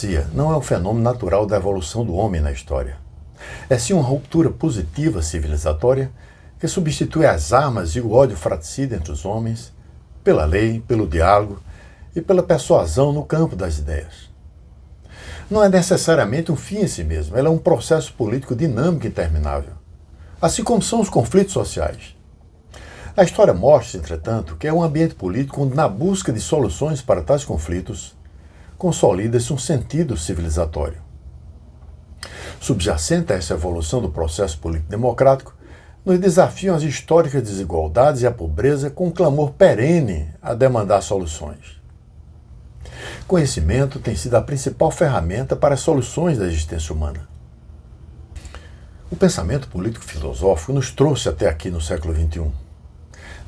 democracia não é um fenômeno natural da evolução do homem na história. É sim uma ruptura positiva civilizatória que substitui as armas e o ódio fratricida entre os homens pela lei, pelo diálogo e pela persuasão no campo das ideias. Não é necessariamente um fim em si mesmo, ela é um processo político dinâmico e interminável, assim como são os conflitos sociais. A história mostra, entretanto, que é um ambiente político onde, na busca de soluções para tais conflitos, consolida-se um sentido civilizatório. Subjacente a essa evolução do processo político democrático, nos desafiam as históricas desigualdades e a pobreza com um clamor perene a demandar soluções. Conhecimento tem sido a principal ferramenta para as soluções da existência humana. O pensamento político-filosófico nos trouxe até aqui no século XXI.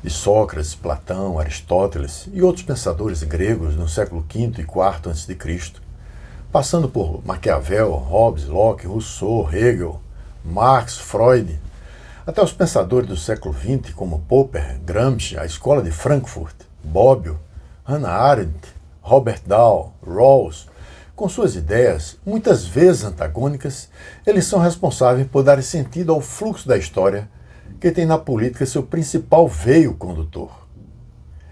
De Sócrates, Platão, Aristóteles e outros pensadores gregos no século V e IV a.C., passando por Maquiavel, Hobbes, Locke, Rousseau, Hegel, Marx, Freud, até os pensadores do século XX como Popper, Gramsci, a Escola de Frankfurt, Bobbio, Hannah Arendt, Robert Dahl, Rawls. Com suas ideias, muitas vezes antagônicas, eles são responsáveis por dar sentido ao fluxo da história que tem na política seu principal veio condutor.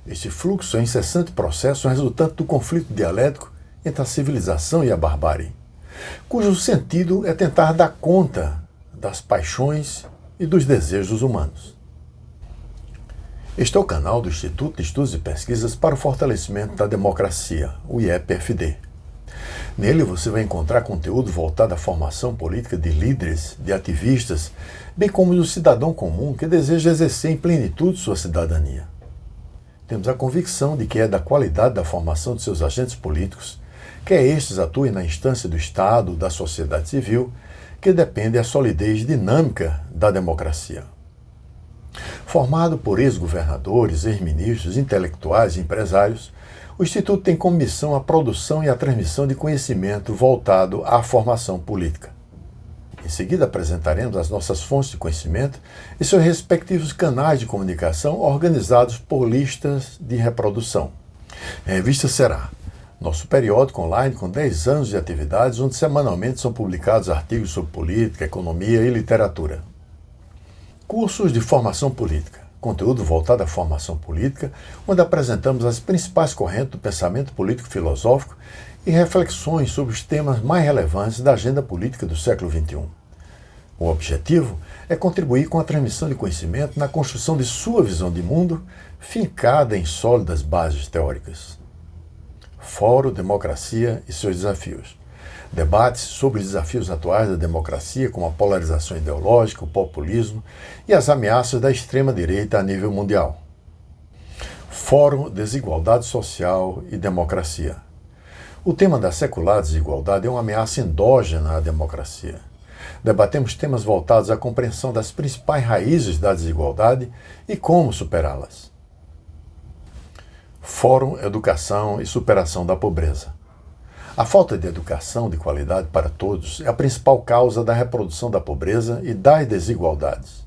Este fluxo é um incessante processo resultante do conflito dialético entre a civilização e a barbárie, cujo sentido é tentar dar conta das paixões e dos desejos humanos. Este é o canal do Instituto de Estudos e Pesquisas para o Fortalecimento da Democracia, o IEPFD. Nele você vai encontrar conteúdo voltado à formação política de líderes, de ativistas, bem como do cidadão comum que deseja exercer em plenitude sua cidadania. Temos a convicção de que é da qualidade da formação de seus agentes políticos, quer estes atuem na instância do Estado, da sociedade civil, que depende a solidez dinâmica da democracia. Formado por ex-governadores, ex-ministros, intelectuais e empresários, o Instituto tem como missão a produção e a transmissão de conhecimento voltado à formação política. Em seguida, apresentaremos as nossas fontes de conhecimento e seus respectivos canais de comunicação organizados por listas de reprodução. A revista será nosso periódico online com 10 anos de atividades, onde semanalmente são publicados artigos sobre política, economia e literatura. Cursos de formação política. Conteúdo voltado à formação política, onde apresentamos as principais correntes do pensamento político-filosófico e reflexões sobre os temas mais relevantes da agenda política do século XXI. O objetivo é contribuir com a transmissão de conhecimento na construção de sua visão de mundo, fincada em sólidas bases teóricas. Fórum Democracia e seus desafios. Debates sobre os desafios atuais da democracia, como a polarização ideológica, o populismo e as ameaças da extrema-direita a nível mundial. Fórum Desigualdade Social e Democracia. O tema da secular desigualdade é uma ameaça endógena à democracia. Debatemos temas voltados à compreensão das principais raízes da desigualdade e como superá-las. Fórum Educação e Superação da Pobreza. A falta de educação de qualidade para todos é a principal causa da reprodução da pobreza e das desigualdades.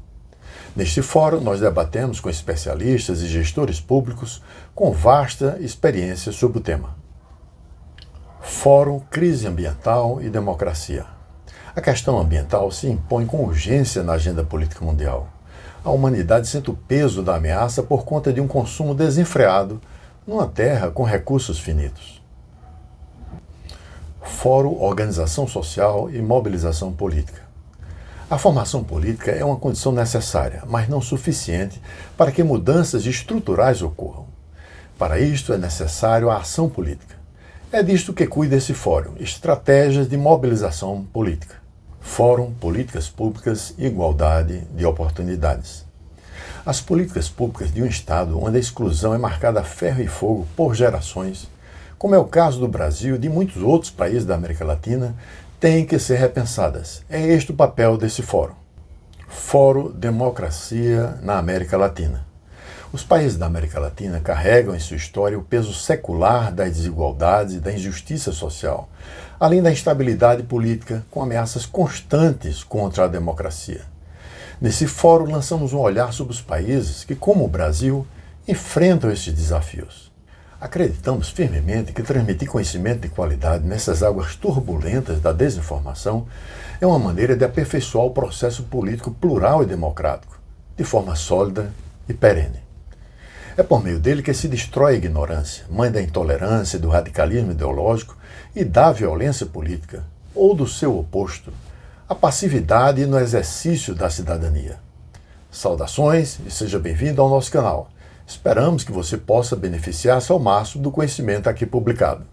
Neste fórum, nós debatemos com especialistas e gestores públicos com vasta experiência sobre o tema. Fórum Crise Ambiental e Democracia. A questão ambiental se impõe com urgência na agenda política mundial. A humanidade sente o peso da ameaça por conta de um consumo desenfreado numa terra com recursos finitos. Fórum Organização Social e Mobilização Política. A formação política é uma condição necessária, mas não suficiente para que mudanças estruturais ocorram. Para isto é necessário a ação política. É disto que cuida esse fórum, estratégias de mobilização política. Fórum Políticas Públicas e Igualdade de Oportunidades. As políticas públicas de um Estado onde a exclusão é marcada a ferro e fogo por gerações, como é o caso do Brasil e de muitos outros países da América Latina, têm que ser repensadas. É este o papel desse fórum. Fórum Democracia na América Latina. Os países da América Latina carregam em sua história o peso secular das desigualdades e da injustiça social, além da instabilidade política, com ameaças constantes contra a democracia. Nesse fórum, lançamos um olhar sobre os países que, como o Brasil, enfrentam esses desafios. Acreditamos firmemente que transmitir conhecimento de qualidade nessas águas turbulentas da desinformação é uma maneira de aperfeiçoar o processo político plural e democrático, de forma sólida e perene. É por meio dele que se destrói a ignorância, mãe da intolerância e do radicalismo ideológico, e da violência política, ou do seu oposto, a passividade no exercício da cidadania. Saudações e seja bem-vindo ao nosso canal. Esperamos que você possa beneficiar-se ao máximo do conhecimento aqui publicado.